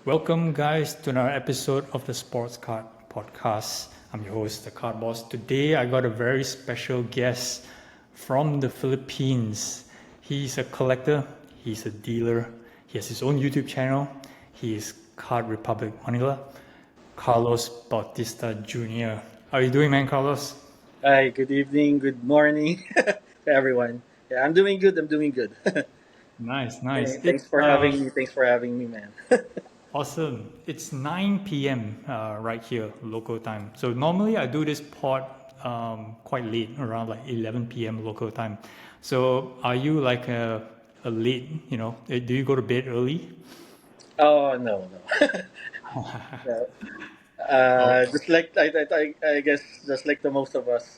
Welcome, guys, to another episode of the Sports Card Podcast. I'm your host, the Card Boss. Today, I got a very special guest from the Philippines. He's a collector, he's a dealer, he has his own YouTube channel. He is Card Republic Manila, Carlos Bautista Jr. How are you doing, man, Carlos? Hi, good evening, good morning, everyone. Yeah, I'm doing good. I'm doing good. Nice, nice. Thanks for having me. Thanks for having me, man. Awesome. It's 9 p.m. Right here, local time. So normally I do this pod quite late, around like 11 p.m. local time. So are you like a late, do you go to bed early? Oh no, no. Yeah. Oh, Just like I guess, just like the most of us,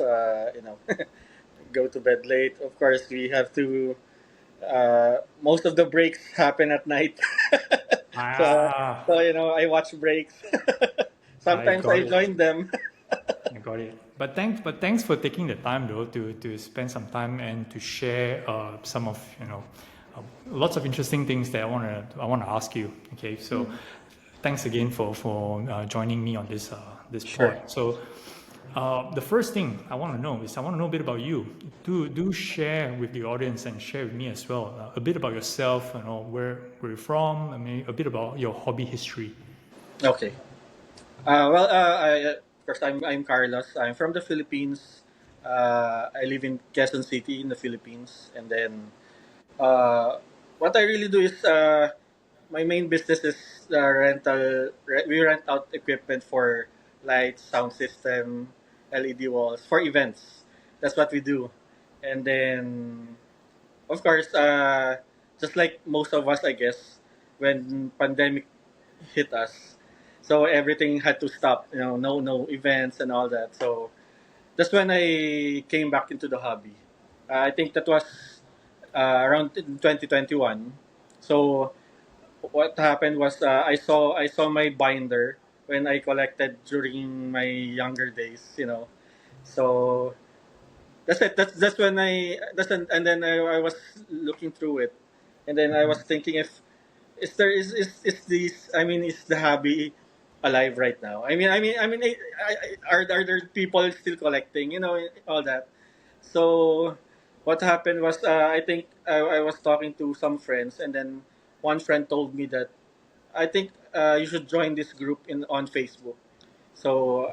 go to bed late. Of course, we have to. Most of the breaks happen at night, so ah, I watch breaks. I Sometimes got I it. join them. I got it. But thanks for taking the time though to spend some time and to share some of lots of interesting things that I wanna ask you. Okay, so thanks again for joining me on this Sure. pod. So the first thing I want to know is I want to know a bit about you. Do share with the audience and share with me as well a bit about yourself. Where you're from. I mean, a bit about your hobby history. Okay. First, I'm Carlos. I'm from the Philippines. I live in Quezon City in the Philippines, and then uh, what I really do is my main business is rental. We rent out equipment for lights, sound system, LED walls for events. That's what we do, and then of course, just like most of us, I guess, when pandemic hit us. So everything had to stop. No events and all that. So that's when I came back into the hobby. I think that was around in 2021. So what happened was I saw my binder when I collected during my younger days. So that's it. That's when I that's when, and then I was looking through it, and then I was thinking if is this I mean is the hobby alive right now? Are there people still collecting? All that. So what happened was I think I was talking to some friends, and then one friend told me that I think you should join this group in on Facebook. So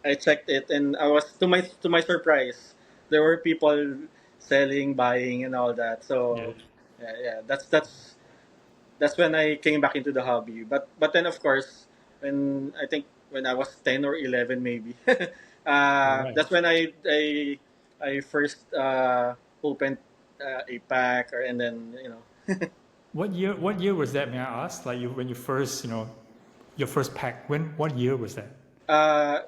I checked it, and I was to my surprise, there were people selling, buying, and all that. Yeah. So yeah, that's when I came back into the hobby. But then of course, when I was 10 or 11 maybe, All right. that's when I first opened a pack, or and then What year was that? May I ask? Like when you first, your first pack. What year was that? uh,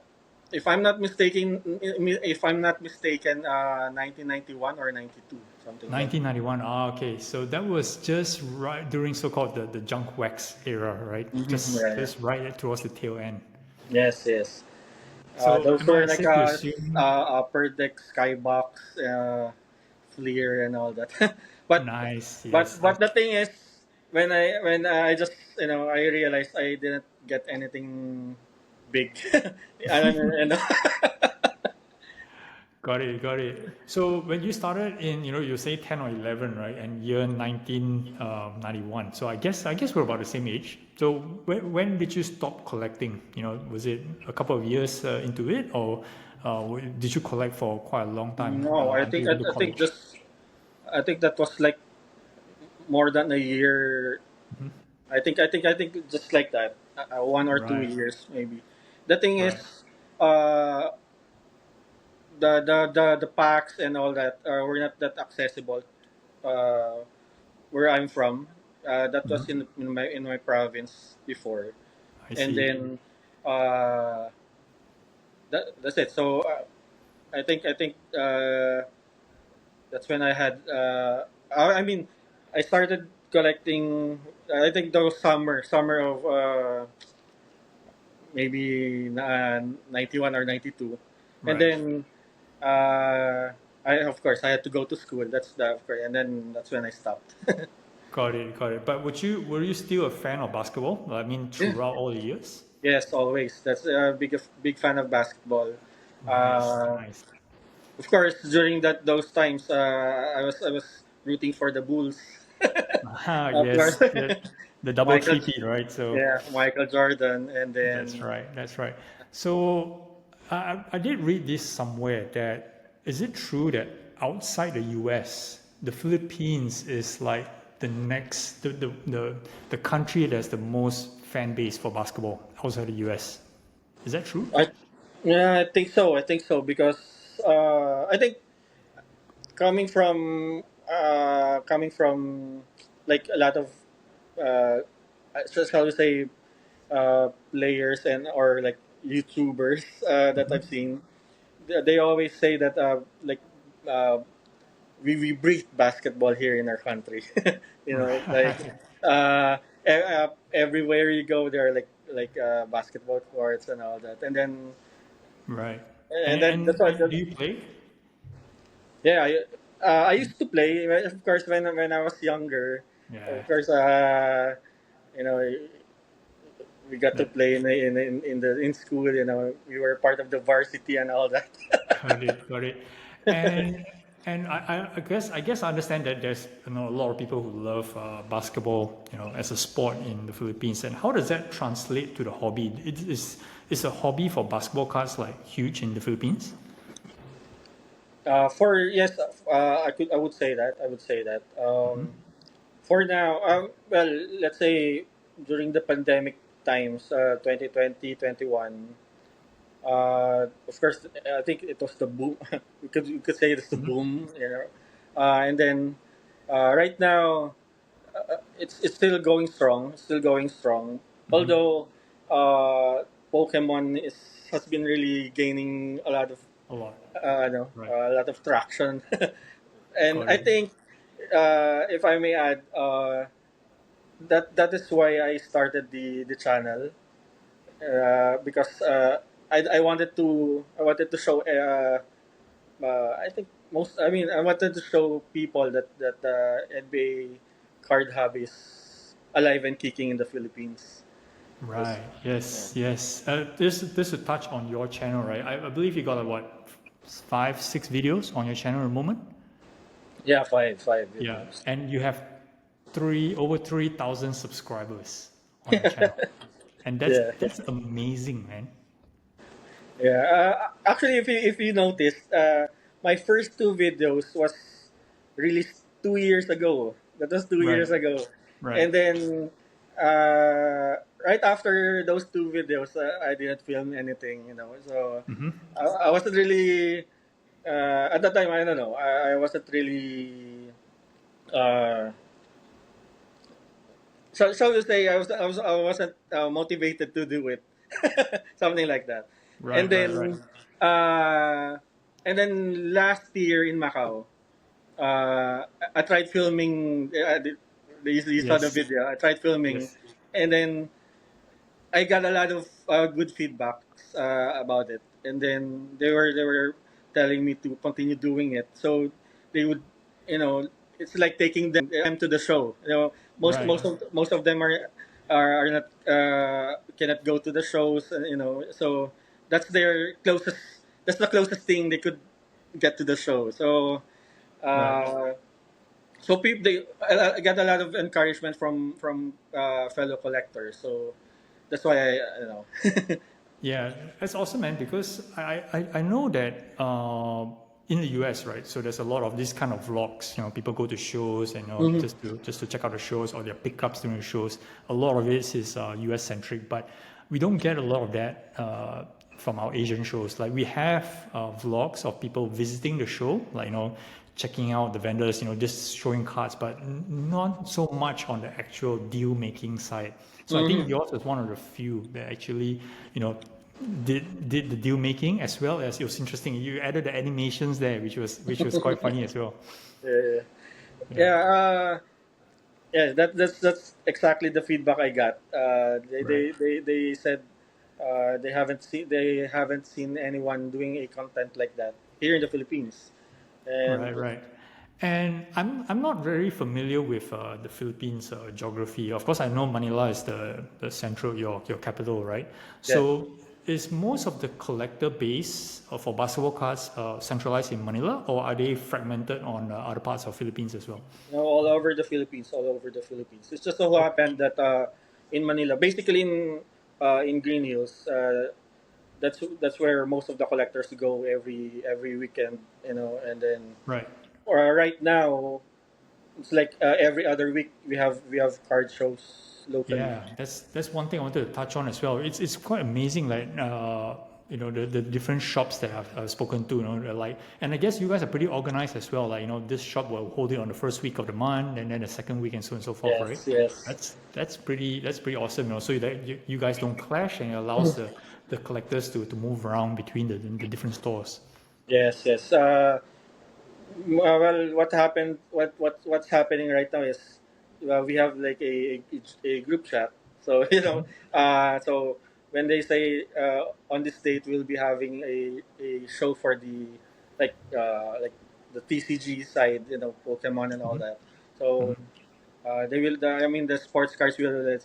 if I'm not mistaken, 1991 or 92, something like. 1991. Ah, okay. So that was just right during so-called the junk wax era, right? Mm-hmm, Just yeah, yeah. just right towards the tail end. Yes, yes. So Those am I were like safe to assume? upper deck skybox, Fleer, and all that. but Nice. but Yes. but the thing is, when I just I realized I didn't get anything big. I don't know. Got it. Got it. So when you started in, you say 10 or 11, right? And year 1991. So I guess we're about the same age. So when did you stop collecting? Was it a couple of years into it, or did you collect for quite a long time No, I until think you I, went to I think college? just I think that was like more than a year. I think just like that, 1 or 2 Right. years maybe. The thing is, Right. uh, the packs and all that were not that accessible uh, where I'm from. That was Mhm. in my province before, I and see. then uh, that's it. So I think that's when I had. I mean, I started collecting. I think those summer of maybe 91 or 92, and Right. then uh, I of course I had to go to school. That's the of course, and then that's when I stopped. Got it, got it. But were you still a fan of basketball? I mean, Yeah. throughout all the years? Yes, always. That's a big fan of basketball. Nice, Uh, nice. of course, during those times, I was rooting for the Bulls. Ah, Of course, yes, the double Michael. three-peat, right? So Yeah, Michael Jordan, and that's then right, that's right. So I did read this somewhere that is it true that outside the US, the Philippines is like the next the country that's the most fan base for basketball outside the US. Is that true? I yeah, I think so. I think so because I think coming from like a lot of uh, just how to say players and or like YouTubers that I've Hmm. seen, they always say that uh, we breathe basketball here in our country. Like Right, everywhere you go, there are like basketball courts and all that, and then right. that's why. And do you play? Yeah, I used to play. Of course, when I was younger, Yeah, of course, you know, we got to that play in school. We were part of the varsity and all that. got it, got it. And I guess I understand that there's a lot of people who love basketball, as a sport in the Philippines. And how does that translate to the hobby? Is a hobby for basketball cards like huge in the Philippines? For yes, I would say that. I would say that. For now, well, let's say during the pandemic times, 2020, 21. Of course, I think it was the boom. We could say it's the boom. And then right now, it's still going strong. Still going strong. Although Pokemon has been really gaining a lot of A lot, right? a lot of traction. And Got I it. think if I may add, that is why I started the channel, because I wanted to show, I think most I mean I wanted to show people that NBA card hobby is alive and kicking in the Philippines. Yes. Right. Yeah. Yes. Yes. This to touch on your channel, right? I believe you got what, 5, 6 videos on your channel at the moment. Yeah, five Yeah, videos. and you have over 3,000 subscribers on your channel, and that's Yeah. that's amazing, man. Yeah. Actually, if you noticed, my first two videos was released 2 years ago. That was two Right. years ago, Right. and then right after those two videos, I didn't film anything. So I wasn't really at that time. I don't know. I wasn't really. Uh, so to say, I wasn't motivated to do it, something like that. And Right. Right. Right. then, uh, and then last year in Macau, I tried filming. You saw the Yes. video. I tried filming, Yes. and then I got a lot of good feedbacks about it, and then they were telling me to continue doing it. So they would, it's like taking them to the show. Most Right. most of them are not cannot go to the shows, and so that's their closest. That's the closest thing they could get to the show. So Right. uh, so people I got a lot of encouragement from fellow collectors. So that's why Yeah, that's awesome, man. Because I know that in the US, right? So there's a lot of this kind of vlogs. People go to shows and Mhm. just to check out the shows or their pickups during the shows. A lot of it is US centric, but we don't get a lot of that from our Asian shows. Like we have vlogs of people visiting the show, like checking out the vendors, just showing cards, but not so much on the actual deal making side. So I think Mhm. yours is one of the few that actually, you know, did the deal making as well as it was interesting. You added the animations there, which was quite funny as well. Yeah, Yeah. yeah, yeah. That's exactly the feedback I got. They Right. they, they, they said they haven't seen anyone doing a content like that here in the Philippines, and Right. Right. And I'm not very familiar with the Philippines geography. Of course, I know Manila is the central your capital, right? Yes. So is most of the collector base for basketball cards centralized in Manila, or are they fragmented on other parts of Philippines as well? All over the Philippines, all over the Philippines. It's just so Okay. happened that in Manila, basically in Green Hills, that's where most of the collectors go every weekend, and then Right. or right now it's like every other week we have card shows locally. Yeah, that's one thing I wanted to touch on as well. It's quite amazing, like the different shops that I've spoken to, they're like, and I guess you guys are pretty organized as well. Like this shop will hold it on the first week of the month, and then the second week, and so on and so forth, right? Yes, yes. That's pretty awesome, So that you guys don't clash, and it allows the collectors to move around between the different stores. Yes, yes. Well, what's happening right now is we have like a group chat. So so when they say on this date we'll be having a show for the like the TCG side, Pokemon and all that. So Mhm. they will. I mean, the sports cars will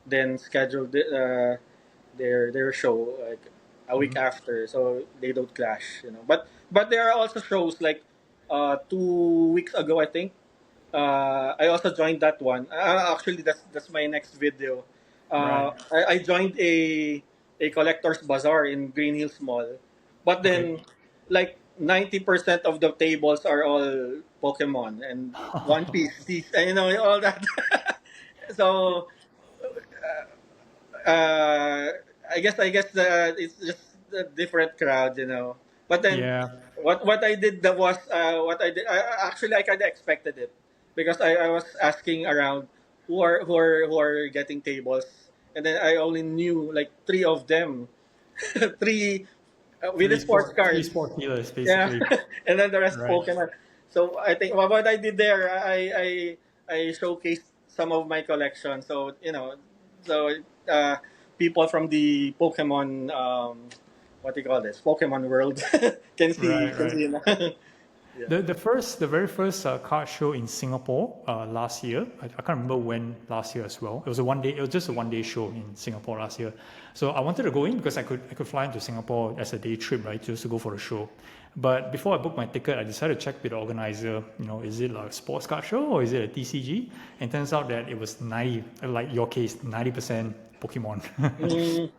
then schedule their show like a week Mhm. after, so they don't clash. But there are also shows like 2 weeks ago, I think. I also joined that one. Actually, that's my next video. Right. I joined a collector's bazaar in Green Hills Mall, but Okay. then like 90% of the tables are all Pokemon and One Piece, and all that. So uh, I guess it's just a different crowd. But then Yeah. what I did that was what I did. Actually, I kind of expected it because I was asking around who are getting tables, and then I only knew like three of them, three with the sports Three cards. sport dealers Yeah, basically. and then the rest Right. Pokemon. So I think what I did there, I showcased some of my collection. So uh, people from the Pokemon, what do you call this? Pokemon world can see Right. can Right. see. Yeah. The very first card show in Singapore last year. I can't remember when last year as well. It was a one day. It was just a one day show in Singapore last year. So I wanted to go in because I could fly into Singapore as a day trip, right, just to go for the show. But before I booked my ticket, I decided to check with the organizer. Is it like a sports card show or is it a TCG? And it turns out that it was 90, like your case, 90% Pokemon. Mm,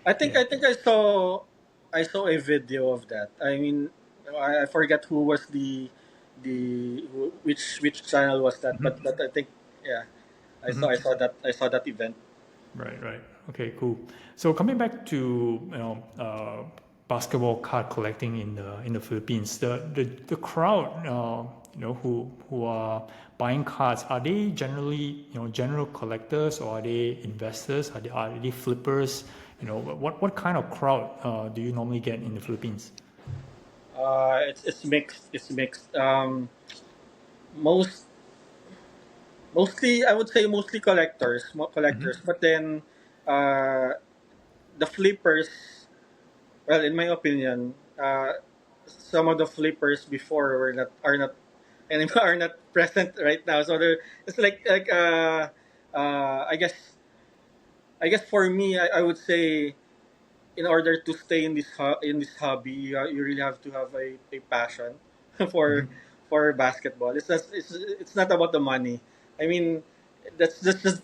I think Yeah. I think I saw a video of that. I mean, I forget who was which channel was that, but I think yeah, I saw that event. Right, right. Okay, cool. So coming back to basketball card collecting in the Philippines, the crowd who are buying cards, are they generally general collectors, or are they investors? Are they flippers? What kind of crowd do you normally get in the Philippines? It's mixed. It's mixed. Most Mostly I would say mostly collectors, but then uh, the flippers. Well, in my opinion, some of the flippers before are not anymore are not present right now. So it's like I guess for me, I would say in order to stay in this hobby, you really have to have a passion for Mhm. for basketball. It's not about the money. I mean, that's just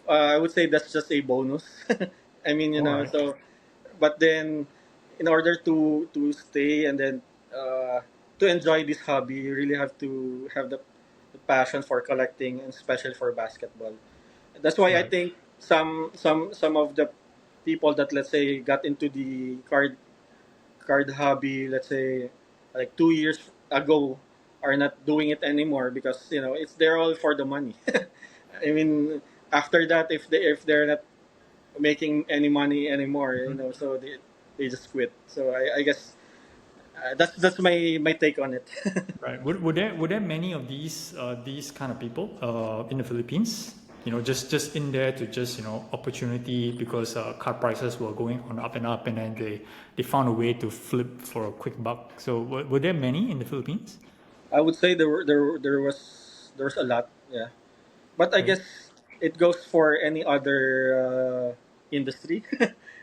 I would say that's just a bonus. I mean, All right. so but then in order to stay and then to enjoy this hobby, you really have to have the passion for collecting, and especially for basketball. That's why I Right. think some of the people that, let's say, got into the card hobby, let's say like 2 years ago, are not doing it anymore because it's they're all for the money. I mean, after that, if they're not making any money anymore, so they just quit. So I guess that's my take on it. Right. Would there many of these kind of people in the Philippines? Just in there to just opportunity because car prices were going on up and up, and then they found a way to flip for a quick buck. So were there many in the Philippines? I would say there was a lot. Yeah, but I Okay. guess it goes for any other industry.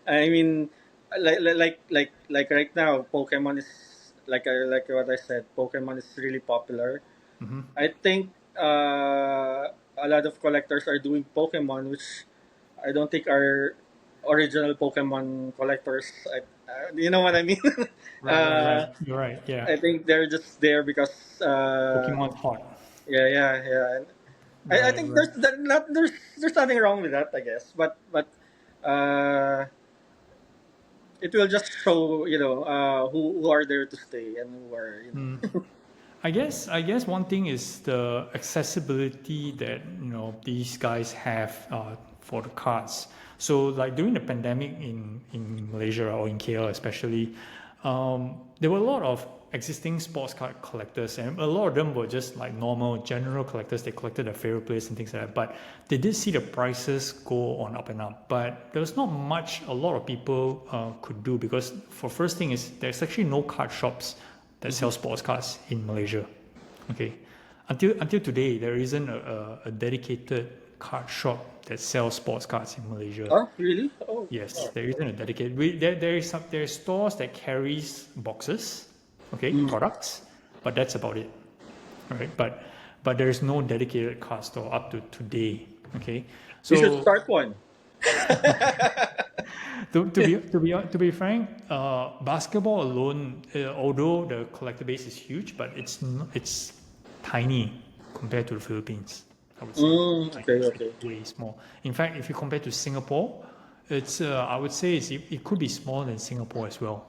I mean, like right now, Pokemon is like what I said. Pokemon is really popular. Mm-hmm. I think a lot of collectors are doing Pokemon, which I don't think are original Pokemon collectors. You know what I mean? Right, right, right. uh, You're right. Yeah. I think they're just there because Pokemon hot. yeah. And I Right, think right. there's nothing wrong with that, I guess. But uh, it will just show who are there to stay and who are Mm. I guess one thing is the accessibility that these guys have for the cards. So like during the pandemic in Malaysia or in KL especially, there were a lot of existing sports card collectors, and a lot of them were just like normal general collectors. They collected their favorite players and things like that. But they did see the prices go on up and up. But there was not much a lot of people could do, because for first thing is there's actually no card shops that Mhm. sell sports cards in Malaysia. Okay, until today, there isn't a dedicated card shop that sells sports cards in Malaysia. Oh, really? Oh, Yes, oh. there isn't a dedicated. There are stores that carries boxes, okay, Mm. products, but that's about it, right? But there is no dedicated card store up to today. Okay, You should so start one. to be frank, basketball alone, although the collector base is huge, but it's tiny compared to the Philippines. I would say, like Okay, it's okay. way small. In fact, if you compare to Singapore, it's I would say it could be smaller than Singapore as well.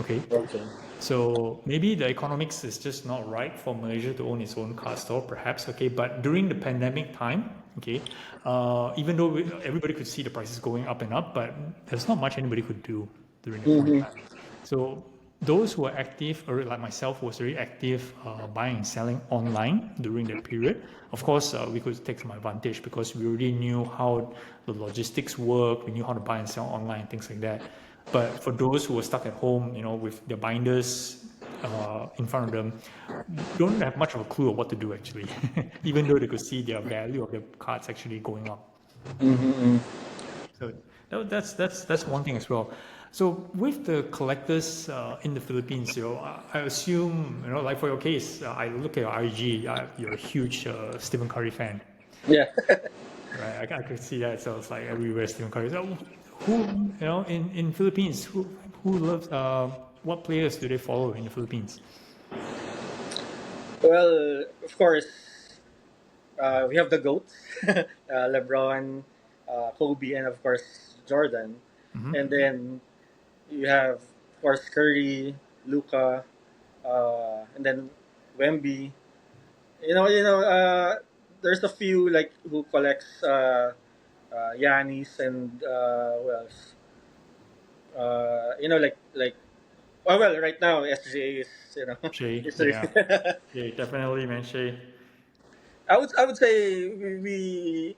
Okay, Okay. so maybe the economics is just not right for Malaysia to own its own car store, perhaps. Okay, but during the pandemic time, okay, even though everybody could see the prices going up and up, but there's not much anybody could do during that point in Mm-hmm. time. So those who are active, or like myself, was very active buying and selling online during that period. Of course, we could take some advantage because we already knew how the logistics work. We knew how to buy and sell online and things like that. But for those who were stuck at home, with their binders in front of them, don't have much of a clue of what to do actually, even though they could see their value of their cards actually going up. Mm-hmm. So that's one thing as well. So with the collectors in the Philippines, I assume, like for your case, I look at your IG, you're a huge Stephen Curry fan. Yeah. Right, I could see that. So it's like everywhere Stephen Curry. So who, in Philippines, who loves, what players do they follow in the Philippines? Well, of course, we have the goats, LeBron, Kobe, and of course Jordan. Mm-hmm. And then you have, of course, Curry, Luca, and then Wemby. There's a few like who collects Yanis and who else? Well, right now SGA is Shay, is yeah, Shay, definitely, man, Shay. I would say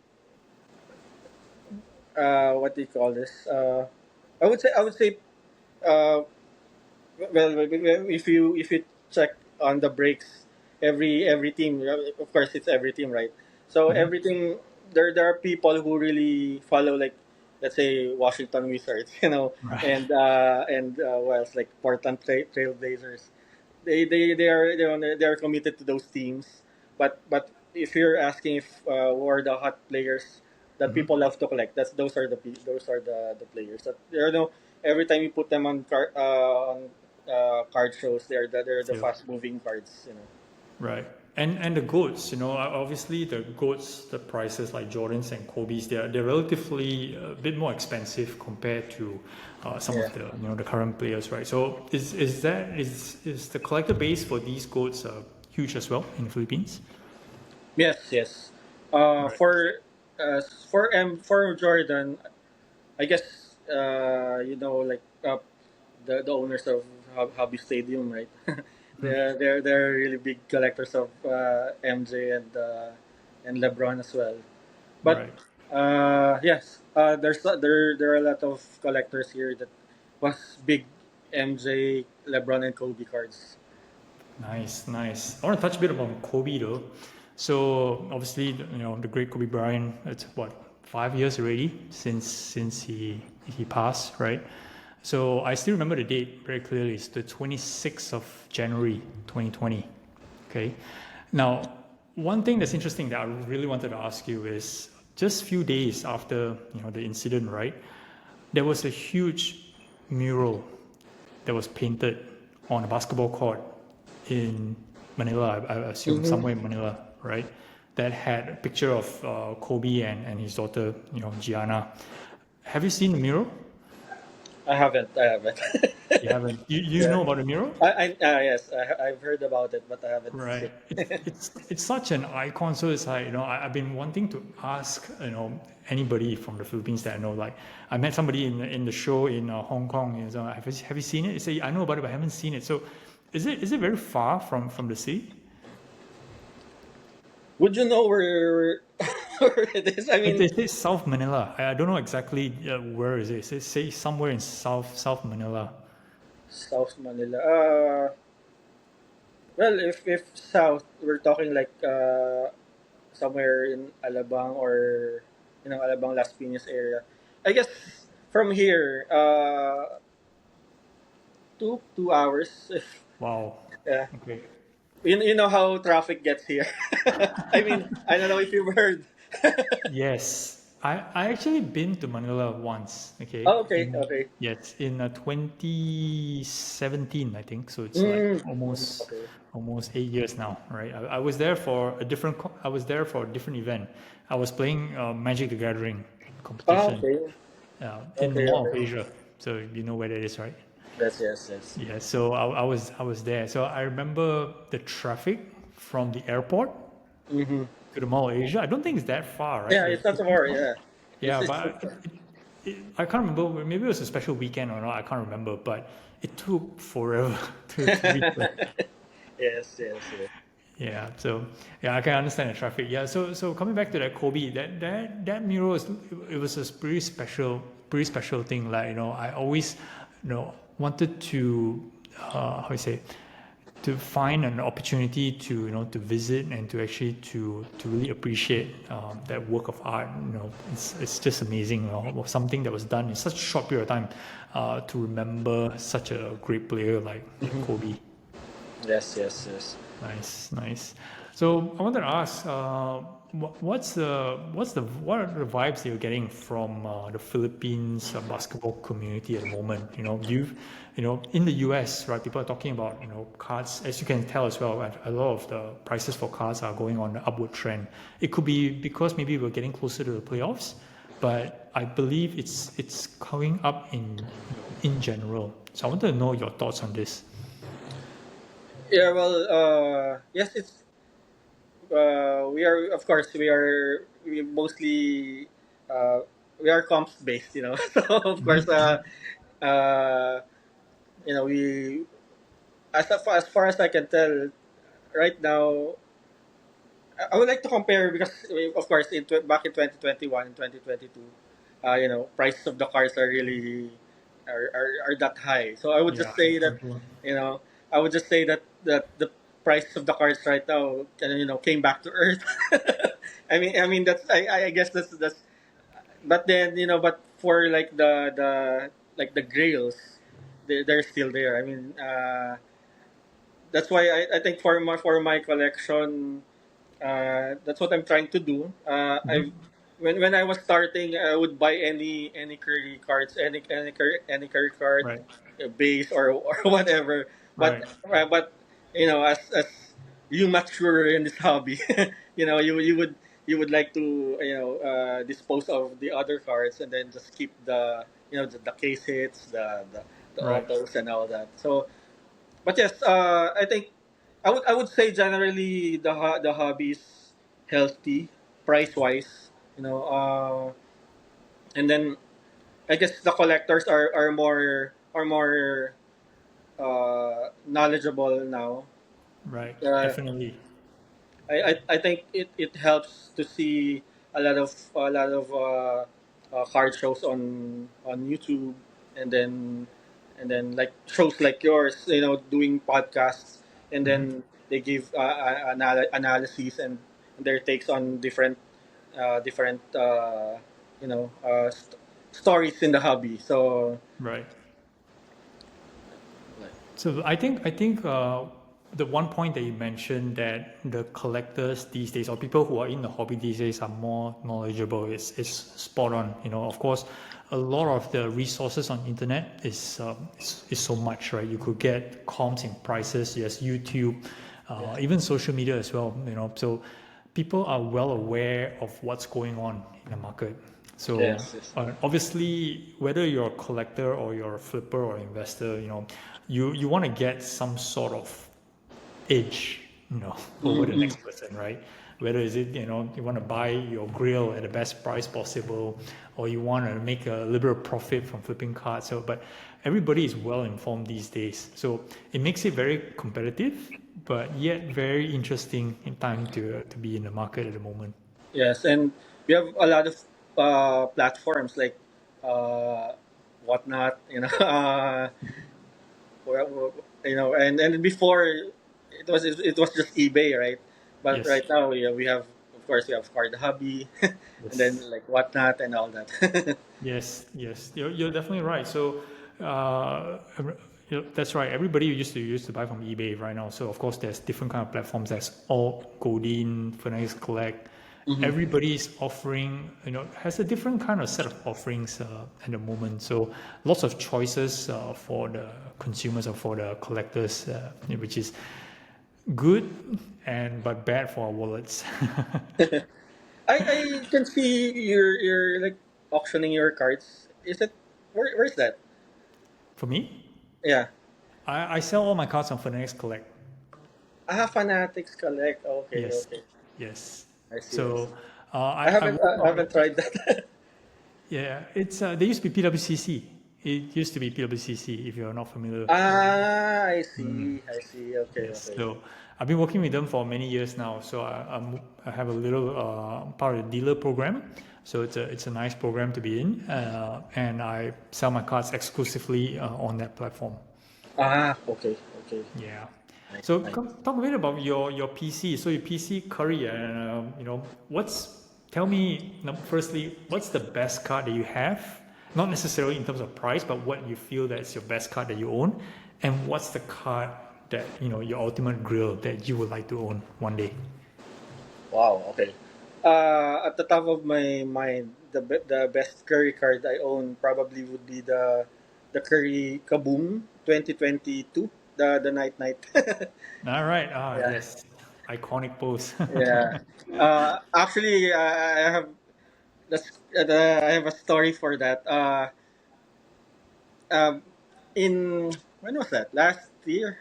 what do you call this? I would say uh, if you check on the breaks, every team, of course it's every team, right? So Mm-hmm. everything, there are people who really follow, like, let's say Washington Wizards, Right. and what else, like Portland Trailblazers. They are committed to those teams. But if you're asking if who are the hot players that Mm-hmm. people love to collect, those are the players that, every time you put them on card shows, they're the Yep. fast moving cards. Right. And the goats, obviously the goats, the prices like Jordans and Kobe's, they're relatively a bit more expensive compared to some Yeah. of the the current players, right? So is the collector base for these goats huge as well in the Philippines? Yes, yes. Uh, Right. for for Jordan, I guess like the owners of Hobby Stadium, right? Mhm. they're really big collectors of MJ and LeBron as well. But Right. yes, there are a lot of collectors here that was big MJ, LeBron, and Kobe cards. Nice, nice. I want to touch a bit about Kobe though. So obviously, the great Kobe Bryant. It's what 5 years already since he passed, right? So I still remember the date very clearly. It's the 26th of January, 2020. Okay. Now, one thing that's interesting that I really wanted to ask you is just a few days after the incident, right? There was a huge mural that was painted on a basketball court in Manila, I assume Mm-hmm. somewhere in Manila, right? That had a picture of Kobe and his daughter, Gianna. Have you seen the mural? I haven't. I haven't. You haven't. You Yeah. know about the mural? Yes, I've heard about it, but I haven't Right. seen It's it. it's it's such an icon. So it's like, I've been wanting to ask, anybody from the Philippines that I know. Like, I met somebody in the show in Hong Kong. And so, have you seen it? They say, I know about it, but I haven't seen it. So, is it very far from the city? Would you know where it is? I It, mean, it says South Manila. I don't know exactly where is it. It says somewhere in South Manila. South Manila. Well, if south, we're talking like somewhere in Alabang or Alabang Las Piñas area. I guess from here, 2 hours. Wow. Yeah, Okay. you know how traffic gets here. I mean, I don't know if you've heard. Yes, I actually been to Manila once. Okay, Oh, okay, in okay. yes, in 2017, I think. So it's like Mm, mhm, almost okay. almost 8 years now, right? I was there for a different. I was there for a different event. I was playing Magic the Gathering Ah, competition okay, in the okay, Mall of okay. Asia. So you know where that is, right? That's yes, yes. Yeah. So I was there. So I remember the traffic from the airport Mm-hmm. to the Mall of Asia. I don't think it's that far, right? Yeah, it's not so far. Yeah, Yeah, it's but I can't remember. Maybe it was a special weekend or not. I can't remember. But it took forever to reach there. yes, yes, yes. Yeah. So yeah, I can understand the traffic. Yeah. So coming back to that Kobe, that mural is it was a pretty special thing. Like I always wanted to how you say to find an opportunity to to visit and to actually to really appreciate that work of art. It's just amazing. Something that was done in such a short period of time to remember such a great player like Mhm. Kobe. Yes, yes, yes. Nice, nice. So I wanted to ask, what are the vibes that you're getting from the Philippines basketball community at the moment? In the US, right? People are talking about cards. As you can tell as well, a lot of the prices for cards are going on an upward trend. It could be because maybe we're getting closer to the playoffs, but I believe it's coming up in general. So I wanted to know your thoughts on this. Yeah, well, yes, it's we are of course we mostly uh, we are comps based, so of course, uh, we as far as I can tell right now, I would like to compare because of course back in 2021 and 2022, prices of the cars are really are that high. So I would Yeah, just say that, for sure. you know I would just say that the prices of the cars right now came back to earth. I mean I guess that's but then but for like the grails, they're still there. I mean, that's why I think for my collection, that's what I'm trying to do. I Mhm. when I was starting, I would buy any Curry cards, any Curry card, Right, base or whatever. But right, as you mature in this hobby, you would like to dispose of the other cards and then just keep the case hits, the right, autos and all that. So but yes, I think I would say generally the hobby is healthy, price wise, and then I guess the collectors are more knowledgeable now. right. Uh, Definitely. I think it helps to see a lot of card shows on YouTube, and then like shows like yours, doing podcasts, and then they give analyses and their takes on different stories in the hobby. So Right. So I think the one point that you mentioned that the collectors these days or people who are in the hobby these days are more knowledgeable is spot on. You know, of course, a lot of the resources on internet is so much, right? You could get comps in prices. Yes, YouTube, yeah, even social media as well. You know, so people are well aware of what's going on in the market. So yes, yes. obviously, whether you're a collector or you're a flipper or investor, you know, you want to get some sort of edge, you know, over the Mm-mm. next person, right? Whether is it, you know, you want to buy your grill at the best price possible, or you want to make a liberal profit from flipping cards. So, but everybody is well informed these days, so it makes it very competitive, but yet very interesting in time to be in the market at the moment. Yes, and we have a lot of platforms like uh, whatnot, and before it was just eBay, right? But Yes, right now, yeah, we have Card Hobby, and then yes. like whatnot and all that. Yes, yes, you're definitely right. So, that's right. Everybody used to buy from eBay right now. So of course, there's different kind of platforms. There's Alt, Godin, Fanatics Collect. Hmm. Everybody's offering, you know, has a different kind of set of offerings at the moment. So lots of choices for the consumers or for the collectors, which is good and but bad for our wallets. I can see you're like auctioning your cards. Is it where's that? For me, Yeah. I sell all my cards on Fanatics Collect. Fanatics collect. Okay, Yes, okay. yes. I see. I see. So I I haven't work I on haven't tried that. yeah. It's they used to be PWCC. It used to be PWCC if you're not familiar. I see. I see. Okay, Yes. okay. So I've been working with them for many years now. So I have a little part of the dealer program. So it's a nice program to be in, and I sell my cards exclusively on that platform. Okay, okay. Yeah. Nice, So nice. talk a bit about your PC. So your PC curry, and you know, tell me, firstly, what's the best card that you have? Not necessarily in terms of price, but what you feel that's your best card that you own, and what's the card that you know your ultimate grill that you would like to own one day? Wow. Okay. At the top of my mind, the best curry card I own probably would be the Curry Kaboom 2022, the night night. All right. Ah, Yeah. yes. Iconic pose. Yeah. Actually, I have that's I have a story for that. Um, in when was that? Last year.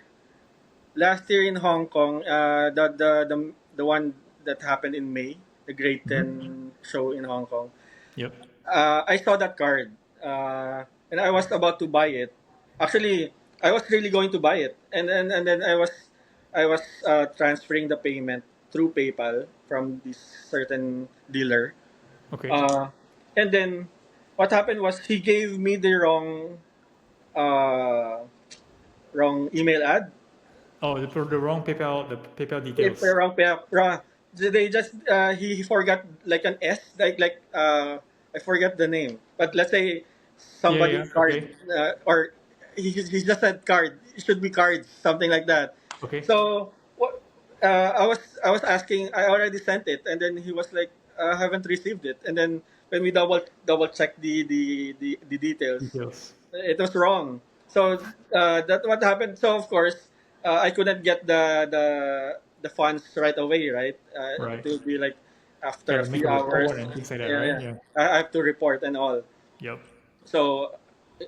Last year in Hong Kong, the one that happened in May, the Grade Mhm. 10 show in Hong Kong. Yep. I saw that card, and I was about to buy it. Actually, I was really going to buy it, and then I was transferring the payment through PayPal from this certain dealer. Okay. Uh, and then what happened was he gave me the uh, wrong email ad. Oh, the wrong PayPal If details. they just he forgot like an S, I forget the name, but let's say Yeah. Yeah. somebody's card, Okay. or he just said card, it should be cards, something like that. Okay. So what, I was asking, I already sent it, and then he was like, I haven't received it. And then when we double check the details, Details. it was wrong. So that's what happened. So of course, I couldn't get the funds right away. Right, it Right. will be like after a Gotta make few a hours. report and things like that, Yeah, right? yeah. Yeah. I have to report and all. Yep. So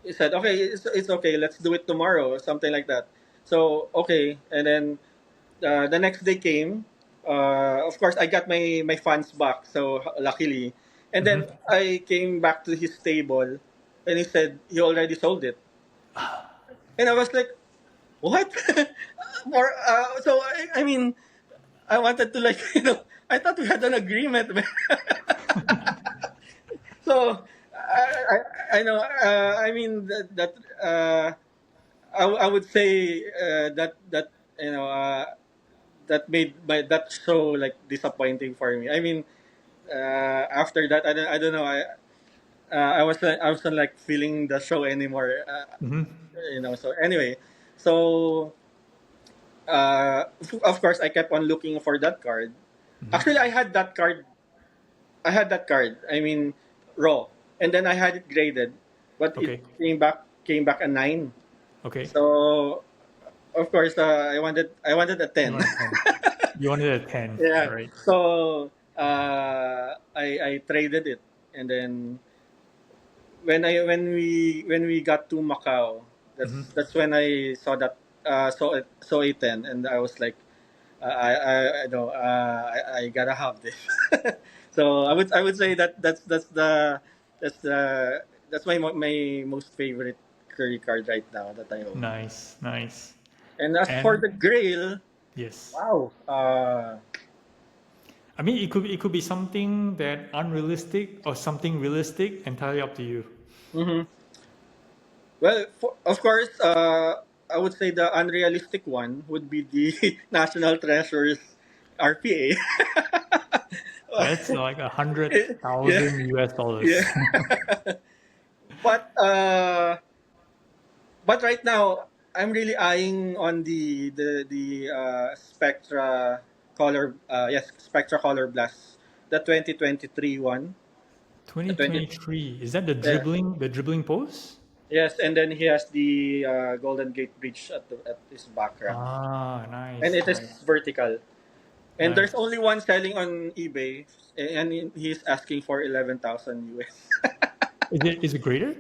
he said, okay, it's okay. Let's do it tomorrow, or something like that. So okay, and then the next day came. Of course, I got my funds back. So luckily, and then Mm-hmm. I came back to his table, and he said he already sold it. And I was like, what? I mean, I wanted to like I thought we had an agreement, man. So I know. I mean that I would say that you know, that made that show like disappointing for me. I mean, after that, I don't know. I wasn't like feeling the show anymore. So anyway, so of course I kept on looking for that card. Actually, I had that card. I had that card. I mean, raw, and then I had it graded, but it Okay. came back a 9. Okay. So of course, I wanted a You 10. want a 10. You wanted a 10. All Yeah. right. So I traded it, and then when we got to Macau, that's when I saw that saw a 10, and I was like, I know I gotta have this. So I would say that's that's my most favorite curry card right now that I own. Nice. Nice. And as for And the Grail, yes. wow. I mean, it could be something that unrealistic or something realistic, entirely up to you. Mhm. Well, of course, I would say the unrealistic one would be the National Treasures RPA. That's like a hundred Yeah, thousand US yeah. dollars. But right now, I'm really eyeing on the Spectra color. Yes, Spectra Color Blast, the 2023 one. The 20. 2023. Is that the Yeah. dribbling pose? Yes, and then he has the Golden Gate Bridge at his background, Ah, and nice, it is nice, vertical. And there's nice. only one selling on eBay, and he's asking for 11,000 US. Is it graded?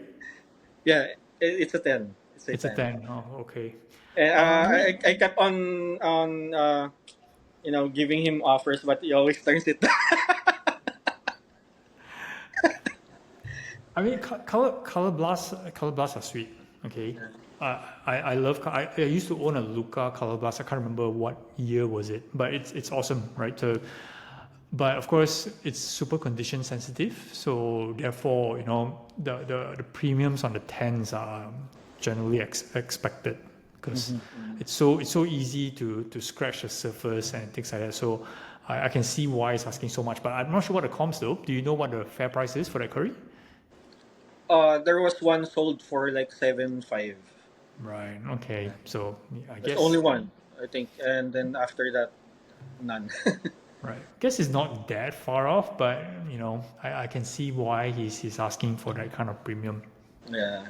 Yeah, it's a 10. It's a It's a 10. 10. Oh, okay. And, Yeah. I kept on giving him offers, but he always turns it down. I mean, color blasts are sweet. Okay. I love. I used to own a Luca color blast. I can't remember what year was it, but it's awesome, right? But of course, it's super condition sensitive. So therefore, the premiums on the tens are generally expected because it's so easy to scratch the surface and things like that. So I can see why it's asking so much. But I'm not sure what the comps though. Do you know what the fair price is for that curry? There was one sold for like 7.5. Right. Okay. So I There's only guess one, I think, and then after that, none. right. I guess it's not that far off, but I can see why he's asking for that kind of premium. Yeah.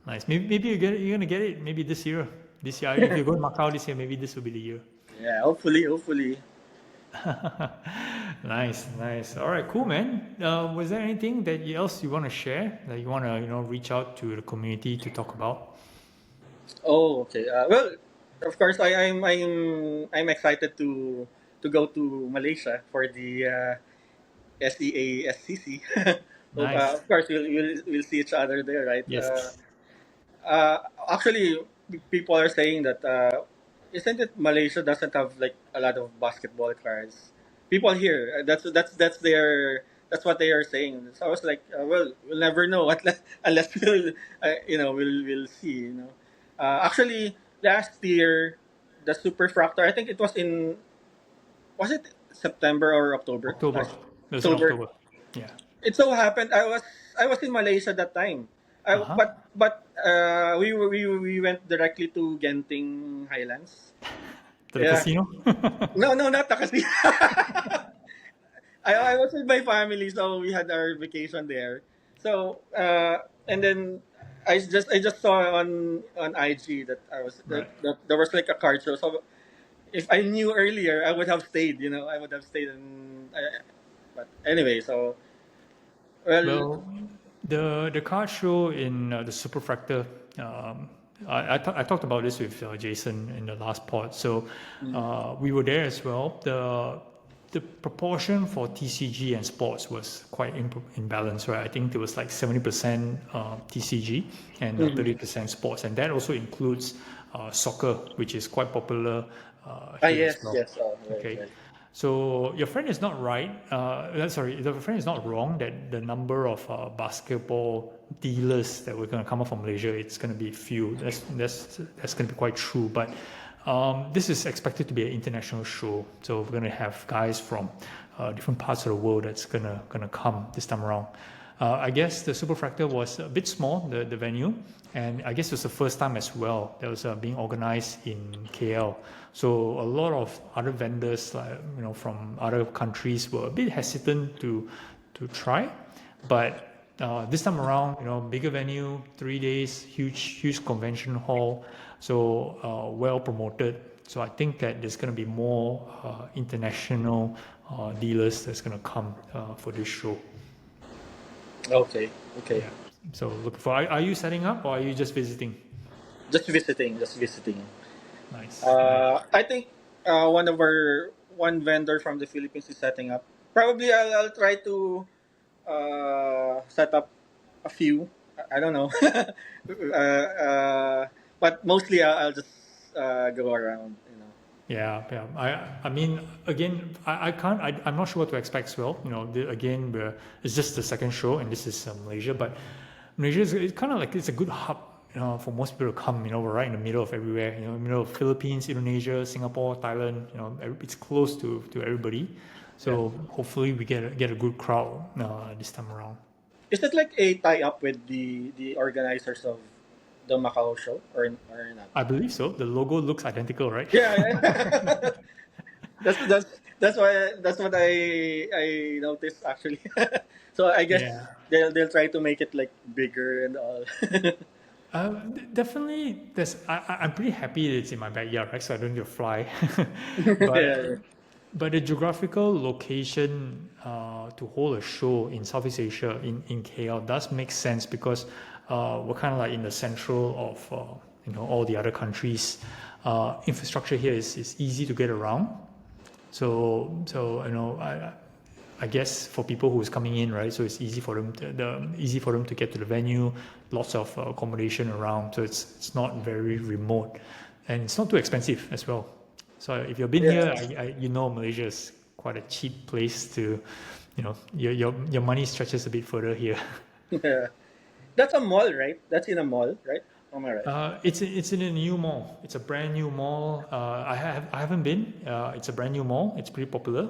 Nice. Maybe you're gonna get it maybe this year. This year, if you go to Macau this year, maybe this will be the year. Yeah. Hopefully. Nice, nice. All right, cool, man. Was there anything that else you want to share that you want to reach out to the community to talk about? Oh, okay. Well, of course, I'm excited to go to Malaysia for the SEA SCC. Hope, Nice. of course, we'll see each other there, right? Yes. Actually, people are saying that isn't it Malaysia doesn't have like a lot of basketball cards? People here, that's what they are saying. So I was like, well, we'll never know unless we'll see. Actually, last year, the Super Fractor, I think it was it September or October? October. It was in October. October. Yeah. It so happened I was in Malaysia that time. Uh huh. We went directly to Genting Highlands. To the Yeah. casino. No, no, not the casino. I was with my family, so we had our vacation there. So and then I just saw on IG that I was Right. that there was like a card show. So if I knew earlier, I would have stayed. I would have stayed. But anyway, so well. Well, the car show in the Superfractor, I talked about this with Jason in the last pod. So we were there as well. The proportion for TCG and sports was quite in balance, right? I think there was like 70% TCG and 30% sports, and that also includes soccer, which is quite popular here as Yes, well. yes. Oh, right, Okay. right. So your friend is not right. Sorry, your friend is not wrong that the number of basketball dealers that we're going to come up from Malaysia, it's going to be few. That's going to be quite true. But This is expected to be an international show, so we're going to have guys from different parts of the world that's gonna come this time around. I guess the Superfractor was a bit small, the venue, and I guess it was the first time as well that was being organized in KL. So a lot of other vendors, like, from other countries, were a bit hesitant to try, but this time around, bigger venue, 3 days, huge convention hall, so well promoted. So I think that there's going to be more international dealers that's going to come for this show. Okay. Okay. Yeah. So look for. Are you setting up or are you just visiting? Just visiting. Just visiting. Nice, nice. I think one vendor from the Philippines is setting up. Probably I'll try to set up a few. I don't know. But mostly I'll just go around. Yeah, yeah. I mean, again, I can't. I'm not sure what to expect as well. Again, it's just the second show, and this is Malaysia. But Malaysia is it's kind of like it's a good hub, for most people to come. We're right in the middle of everywhere. Middle of Philippines, Indonesia, Singapore, Thailand. It's close to everybody. So hopefully we get a good crowd this time around. Is it like a tie up with the organizers of the Macau show or not? I believe so. The logo looks identical, right? Yeah, yeah. That's what I noticed actually. So I guess Yeah. they'll try to make it like bigger and all. Definitely, I'm pretty happy that it's in my backyard, right? So I don't need to fly. Yeah. but but the geographical location to hold a show in Southeast Asia in KL does make sense because we're kind of like in the central of all the other countries. Infrastructure here is easy to get around. So I guess for people who's coming in, right? So it's easy for them to get to the venue. Lots of accommodation around, so it's not very remote, and it's not too expensive as well. So if you've been here, Yeah. Malaysia is quite a cheap place to, your money stretches a bit further here. Yeah. That's a mall, right? That's in a mall, right? Am I right? It's in a new mall. It's a brand new mall. I haven't been. It's a brand new mall. It's pretty popular.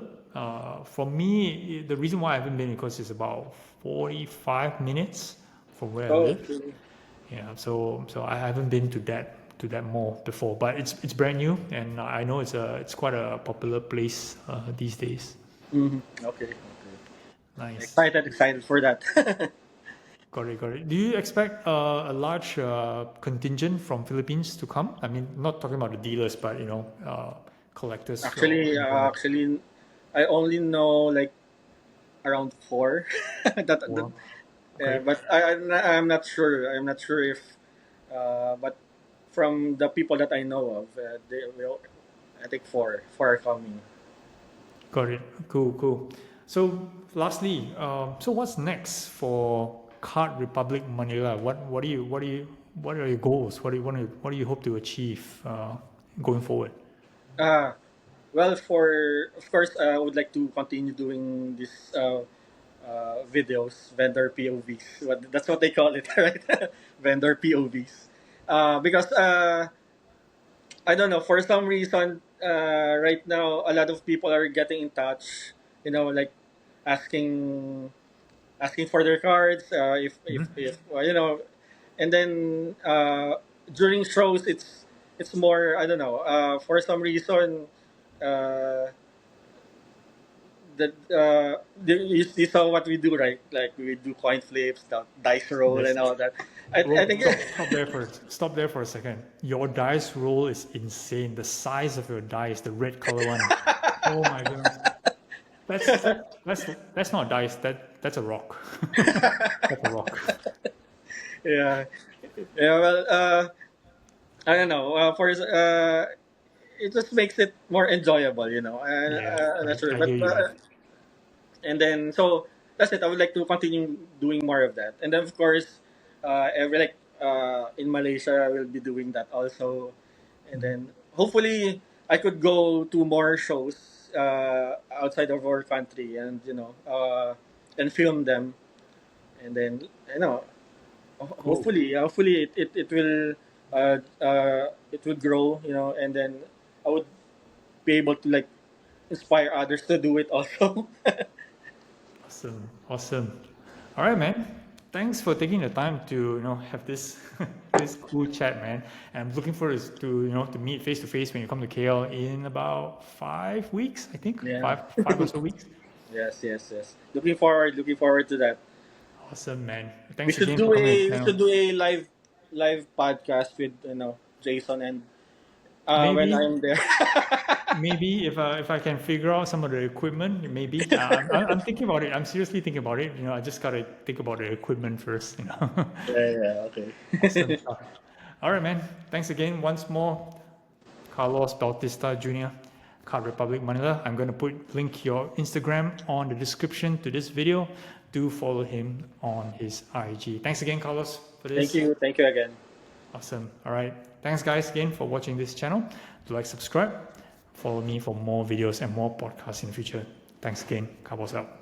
For me, the reason why I haven't been is because it's about 45 minutes from where I Oh, live. okay. Yeah, so I haven't been to that mall before, but it's brand new, and I know it's quite a popular place these days. Okay. Okay. Nice. Excited for that. Got it, got it. Do you expect a large contingent from Philippines to come? I mean, not talking about the dealers, but collectors or importers. Actually, I only know like around four. That Or okay, but I'm not sure. I'm not sure if, but from the people that I know of, they will. I think four are coming. got it. Cool, cool. So, lastly, so what's next for Card Republic Manila? What are your goals? What do you hope to achieve going forward? Uh, well, for of course, I would like to continue doing this videos, vendor POVs. That's what they call it, right? Vendor POVs. Because I don't know, for some reason, right now, a lot of people are getting in touch, like asking asking for their cards, if well, and then during shows, it's more, I don't know, for some reason, uh, that you saw what we do, right? Like we do coin flips, the dice roll, Yes. and all that. I Well, think. stop there for a second. Your dice roll is insane. The size of your dice, the red color one. Oh my goodness. That's that's not dice. That's a rock. That's a rock. Yeah, yeah. Well, I don't know. It just makes it more enjoyable, Yeah, I'm not sure, I hear but you, man. and then so that's it. I would like to continue doing more of that, and then of course, every like in Malaysia, I will be doing that also, and then hopefully I could go to more shows outside of our country, and film them, and then hopefully it will it would grow, and then I would be able to like inspire others to do it also. Awesome, awesome. All right, man. Thanks for taking the time to have this this cool chat, man. And I'm looking forward to to meet face to face when you come to KL in about 5 weeks, I think Yeah. five or so weeks. Yes, yes, yes. Looking forward to that. Awesome, man. We Thanks should again for do coming to the a we channel. should do a live podcast with Jason, and when Maybe I'm there. maybe if I can figure out some of the equipment, maybe I'm thinking about it. I'm seriously thinking about it. I just gotta think about the equipment first. Yeah, yeah, okay. Awesome stuff. All right, man. Thanks again once more, Carlos Bautista Jr. Card Republic Manila. I'm going to link your Instagram on the description to this video. Do follow him on his IG. Thanks again, Carlos, for Thank this. you, thank you again. Awesome. All right. Thanks, guys, again for watching this channel. Do like, subscribe, follow me for more videos and more podcasts in the future. Thanks again. Carlos out.